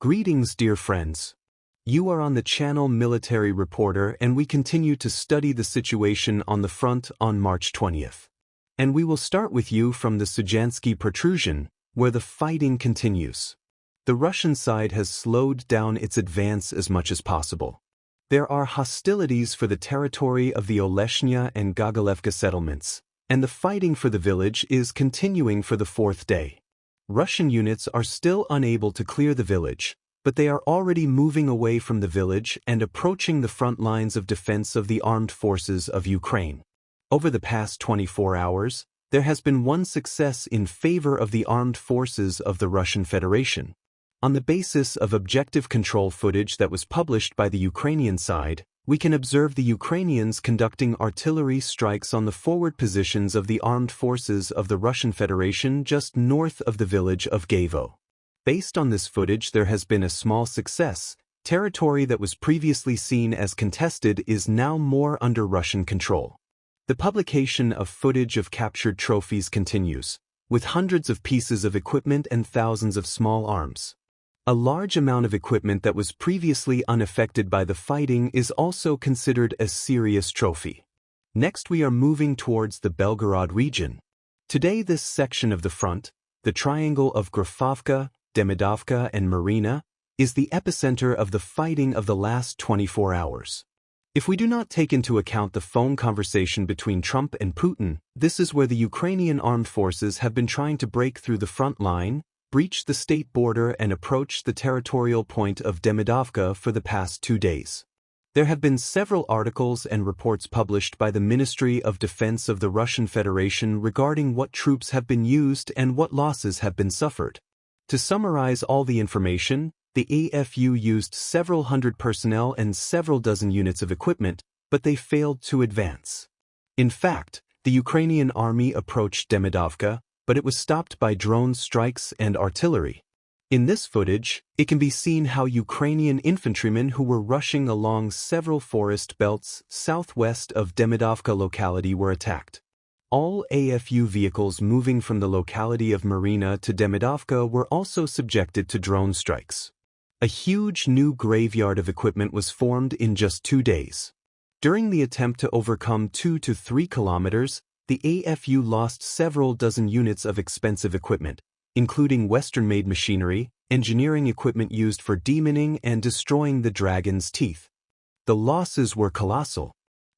Greetings, dear friends. You are on the channel Military Reporter, and we continue to study the situation on the front on March 20th. And we will start with you from the Sujanski protrusion, where the fighting continues. The Russian side has slowed down its advance as much as possible. There are hostilities for the territory of the Oleshnya and Gogolevka settlements, and the fighting for the village is continuing for the fourth day. Russian units are still unable to clear the village, but they are already moving away from the village and approaching the front lines of defense of the armed forces of Ukraine. Over the past 24 hours, there has been one success in favor of the armed forces of the Russian Federation. On the basis of objective control footage that was published by the Ukrainian side, we can observe the Ukrainians conducting artillery strikes on the forward positions of the armed forces of the Russian Federation just north of the village of Gavo. Based on this footage, there has been a small success. Territory that was previously seen as contested is now more under Russian control. The publication of footage of captured trophies continues, with hundreds of pieces of equipment and thousands of small arms. A large amount of equipment that was previously unaffected by the fighting is also considered a serious trophy. Next, we are moving towards the Belgorod region. Today, this section of the front, the triangle of Grafovka, Demidovka, and Marina, is the epicenter of the fighting of the last 24 hours. If we do not take into account the phone conversation between Trump and Putin, this is where the Ukrainian armed forces have been trying to break through the front line, breach the state border, and approach the territorial point of Demidovka for the past 2 days. There have been several articles and reports published by the Ministry of Defense of the Russian Federation regarding what troops have been used and what losses have been suffered. To summarize all the information, the AFU used several hundred personnel and several dozen units of equipment, but they failed to advance. In fact, the Ukrainian army approached Demidovka, but it was stopped by drone strikes and artillery. In this footage, it can be seen how Ukrainian infantrymen who were rushing along several forest belts southwest of Demidovka locality were attacked. All AFU vehicles moving from the locality of Marina to Demidovka were also subjected to drone strikes. A huge new graveyard of equipment was formed in just 2 days. During the attempt to overcome 2 to 3 kilometers, the AFU lost several dozen units of expensive equipment, including Western-made machinery, engineering equipment used for demining and destroying the dragon's teeth. The losses were colossal.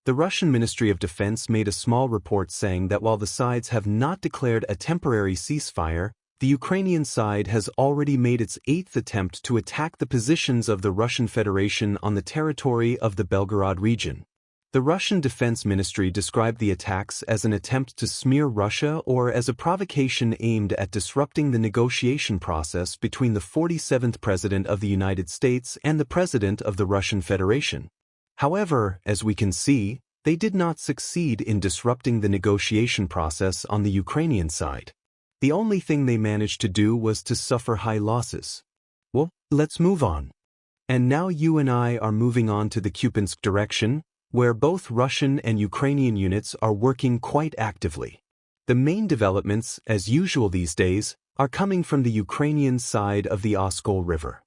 The Russian Ministry of Defense made a small report saying that while the sides have not declared a temporary ceasefire, the Ukrainian side has already made its 8th attempt to attack the positions of the Russian Federation on the territory of the Belgorod region. The Russian Defense Ministry described the attacks as an attempt to smear Russia or as a provocation aimed at disrupting the negotiation process between the 47th President of the United States and the President of the Russian Federation. However, as we can see, they did not succeed in disrupting the negotiation process on the Ukrainian side. The only thing they managed to do was to suffer high losses. Well, let's move on. And now you and I are moving on to the Cupinsk direction, where both Russian and Ukrainian units are working quite actively. The main developments, as usual these days, are coming from the Ukrainian side of the Oskol River.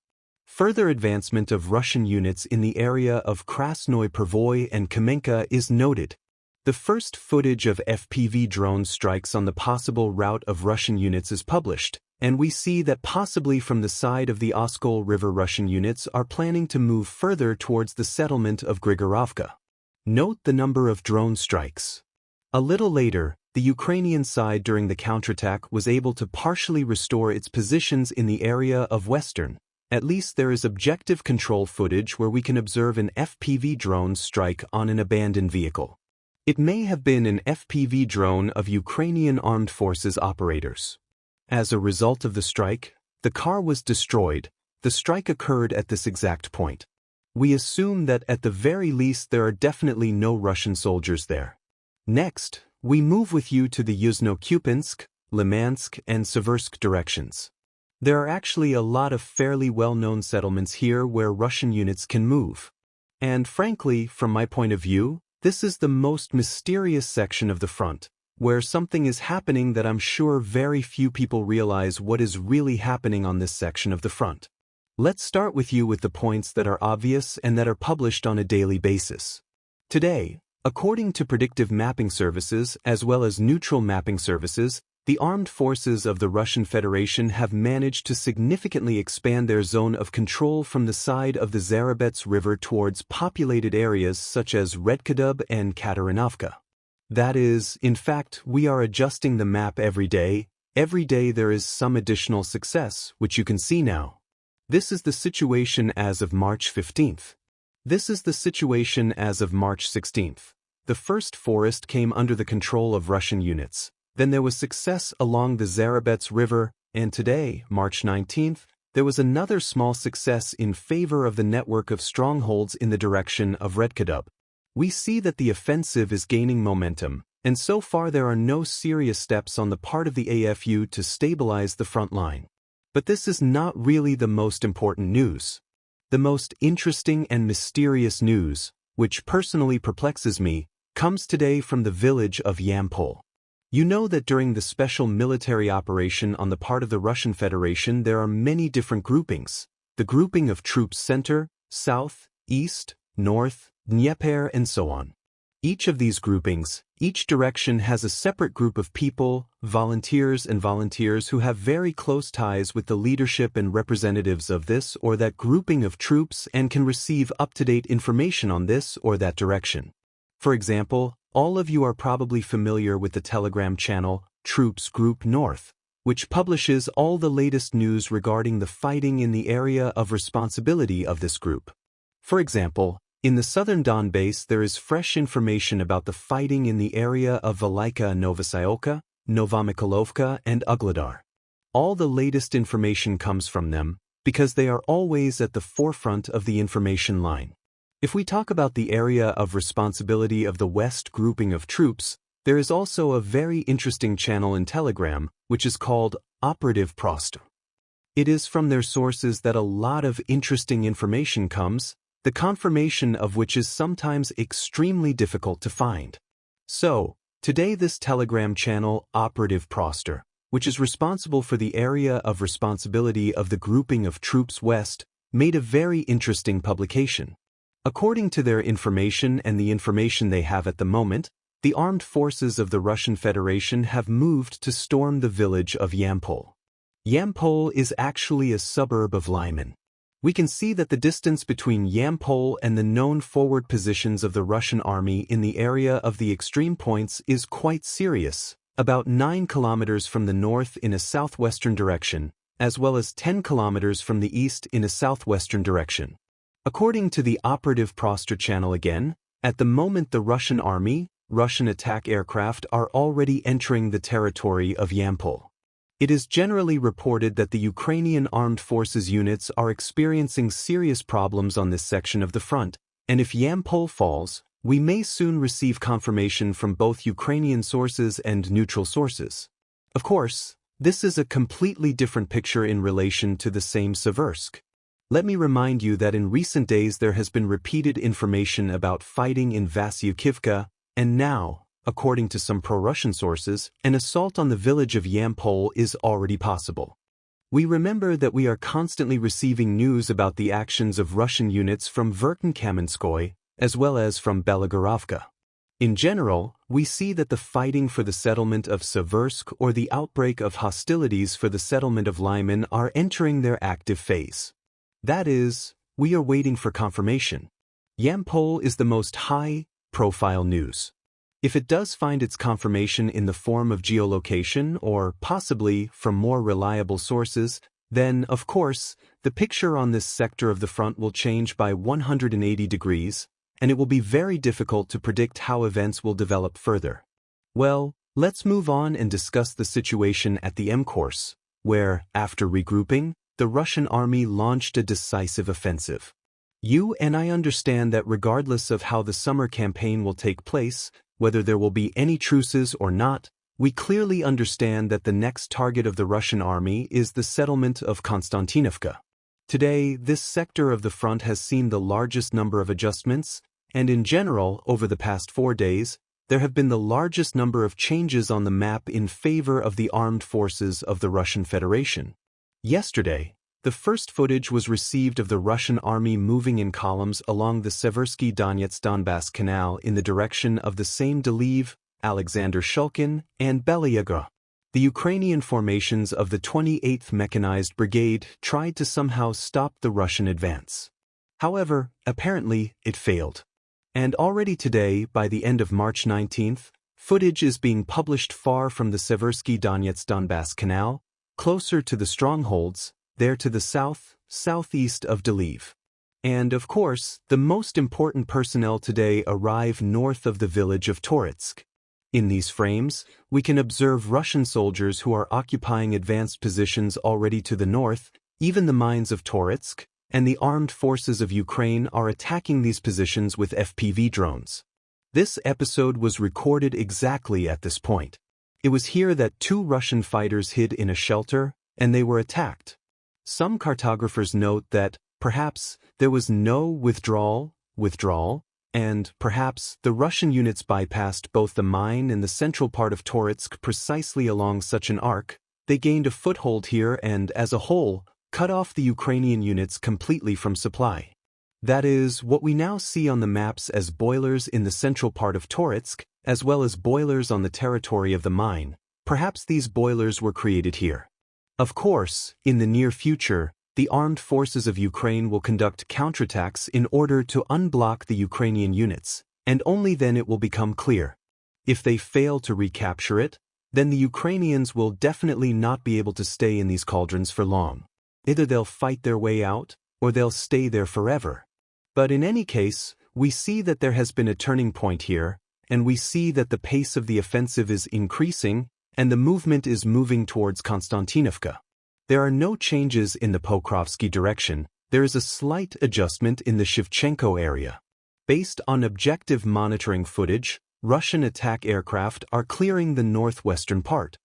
Further advancement of Russian units in the area of Krasnoye Pervoy and Kamenka is noted. The first footage of FPV drone strikes on the possible route of Russian units is published, and we see that possibly from the side of the Oskol River Russian units are planning to move further towards the settlement of Grigorovka. Note the number of drone strikes. A little later, the Ukrainian side during the counterattack was able to partially restore its positions in the area of Western. At least there is objective control footage where we can observe an FPV drone strike on an abandoned vehicle. It may have been an FPV drone of Ukrainian armed forces operators. As a result of the strike, the car was destroyed. The strike occurred at this exact point. We assume that at the very least there are definitely no Russian soldiers there. Next, we move with you to the Yuzno Cupinsk, Limansk, and Seversk directions. There are actually a lot of fairly well-known settlements here where Russian units can move. And frankly, from my point of view, this is the most mysterious section of the front, where something is happening that I'm sure very few people realize what is really happening on this section of the front. Let's start with the points that are obvious and that are published on a daily basis. Today, according to predictive mapping services as well as neutral mapping services, the armed forces of the Russian Federation have managed to significantly expand their zone of control from the side of the Zarabets River towards populated areas such as Redkadub and Katarinovka. That is, in fact, we are adjusting the map every day. Every day there is some additional success, which you can see now. This is the situation as of March 15th. This is the situation as of March 16th. The first forest came under the control of Russian units. Then there was success along the Zarabets River, and today, March 19th, there was another small success in favor of the network of strongholds in the direction of Redkadub. We see that the offensive is gaining momentum, and so far there are no serious steps on the part of the AFU to stabilize the front line. But this is not really the most important news. The most interesting and mysterious news, which personally perplexes me, comes today from the village of Yampole. You know that during the special military operation on the part of the Russian Federation there are many different groupings. The grouping of troops center, south, east, north, Dnieper and so on. Each of these groupings, each direction has a separate group of people, volunteers who have very close ties with the leadership and representatives of this or that grouping of troops and can receive up-to-date information on this or that direction. For example, all of you are probably familiar with the Telegram channel, Troops Group North, which publishes all the latest news regarding the fighting in the area of responsibility of this group. For example, in the southern Donbass there is fresh information about the fighting in the area of Velika Novosyolka, Novomykholovka and Ugledar. All the latest information comes from them, because they are always at the forefront of the information line. If we talk about the area of responsibility of the West grouping of troops, there is also a very interesting channel in Telegram, which is called Operative Prost. It is from their sources that a lot of interesting information comes, the confirmation of which is sometimes extremely difficult to find. So, today this Telegram channel, Operative Proster, which is responsible for the area of responsibility of the grouping of troops West, made a very interesting publication. According to their information and the information they have at the moment, the armed forces of the Russian Federation have moved to storm the village of Yampole. Yampole is actually a suburb of Lyman. We can see that the distance between Yampole and the known forward positions of the Russian army in the area of the extreme points is quite serious, about 9 kilometers from the north in a southwestern direction, as well as 10 kilometers from the east in a southwestern direction. According to the Operative Proster channel again, at the moment the Russian army, Russian attack aircraft are already entering the territory of Yampole. It is generally reported that the Ukrainian armed forces units are experiencing serious problems on this section of the front, and if Yampole falls, we may soon receive confirmation from both Ukrainian sources and neutral sources. Of course, this is a completely different picture in relation to the same Seversk. Let me remind you that in recent days there has been repeated information about fighting in Vasyukivka, and now, according to some pro-Russian sources, an assault on the village of Yampole is already possible. We remember that we are constantly receiving news about the actions of Russian units from Verkhin-Kamenskoye, as well as from Belgorovka. In general, we see that the fighting for the settlement of Seversk or the outbreak of hostilities for the settlement of Lyman are entering their active phase. That is, we are waiting for confirmation. Yampole is the most high-profile news. If it does find its confirmation in the form of geolocation or possibly from more reliable sources, then, of course, the picture on this sector of the front will change by 180 degrees, and it will be very difficult to predict how events will develop further. Well, let's move on and discuss the situation at the M-course, where, after regrouping, the Russian army launched a decisive offensive. You and I understand that regardless of how the summer campaign will take place, whether there will be any truces or not, we clearly understand that the next target of the Russian army is the settlement of Constantinfka. Today, this sector of the front has seen the largest number of adjustments, and in general, over the past 4 days, there have been the largest number of changes on the map in favor of the armed forces of the Russian Federation. Yesterday, the first footage was received of the Russian army moving in columns along the Seversky Donetsk-Donbass Canal in the direction of the same Deliv, Alexander Shulkin, and Belgorod. The Ukrainian formations of the 28th Mechanized Brigade tried to somehow stop the Russian advance. However, apparently, it failed. And already today, by the end of March 19th, footage is being published far from the Seversky Donetsk-Donbass Canal, closer to the strongholds, there to the southeast of Deliv. And of course, the most important personnel today arrive north of the village of Toretsk. In these frames, we can observe Russian soldiers who are occupying advanced positions already to the north, even the mines of Toretsk, and the armed forces of Ukraine are attacking these positions with FPV drones. This episode was recorded exactly at this point. It was here that 2 Russian fighters hid in a shelter, and they were attacked. Some cartographers note that, perhaps, there was no withdrawal, and, perhaps, the Russian units bypassed both the mine and the central part of Toretsk precisely along such an arc. They gained a foothold here and, as a whole, cut off the Ukrainian units completely from supply. That is, what we now see on the maps as boilers in the central part of Toretsk, as well as boilers on the territory of the mine. Perhaps these boilers were created here. Of course, in the near future, the armed forces of Ukraine will conduct counterattacks in order to unblock the Ukrainian units, and only then it will become clear. If they fail to recapture it, then the Ukrainians will definitely not be able to stay in these cauldrons for long. Either they'll fight their way out, or they'll stay there forever. But in any case, we see that there has been a turning point here, and we see that the pace of the offensive is increasing, and the movement is moving towards Constantinfka. There are no changes in the Pokrovsky direction, there is a slight adjustment in the Shevchenko area. Based on objective monitoring footage, Russian attack aircraft are clearing the northwestern part.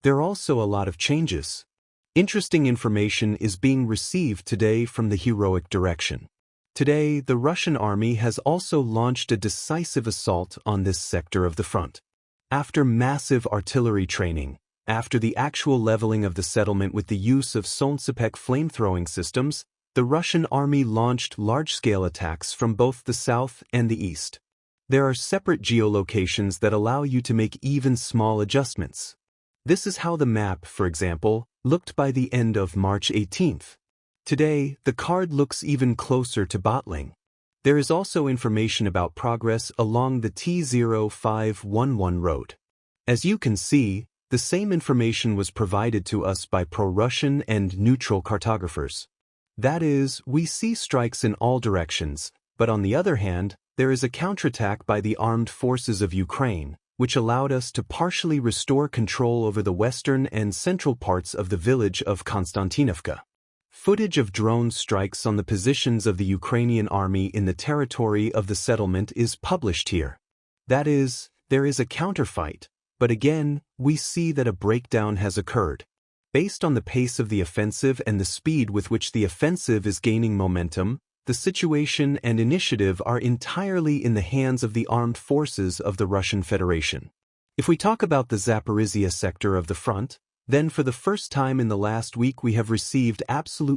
There are also a lot of changes. Interesting information is being received today from the heroic direction. Today, the Russian army has also launched a decisive assault on this sector of the front. After massive artillery training, after the actual leveling of the settlement with the use of Solnsipek flamethrowing systems, the Russian army launched large-scale attacks from both the south and the east. There are separate geolocations that allow you to make even small adjustments. This is how the map, for example, looked by the end of March 18th. Today, the card looks even closer to Bottling. There is also information about progress along the T0511 road. As you can see, the same information was provided to us by pro-Russian and neutral cartographers. That is, we see strikes in all directions, but on the other hand, there is a counterattack by the armed forces of Ukraine, which allowed us to partially restore control over the western and central parts of the village of Constantinfka. Footage of drone strikes on the positions of the Ukrainian army in the territory of the settlement is published here. That is, there is a counterfight, but again, we see that a breakdown has occurred. Based on the pace of the offensive and the speed with which the offensive is gaining momentum, the situation and initiative are entirely in the hands of the armed forces of the Russian Federation. If we talk about the Zaporizhia sector of the front, then for the first time in the last week we have received absolutely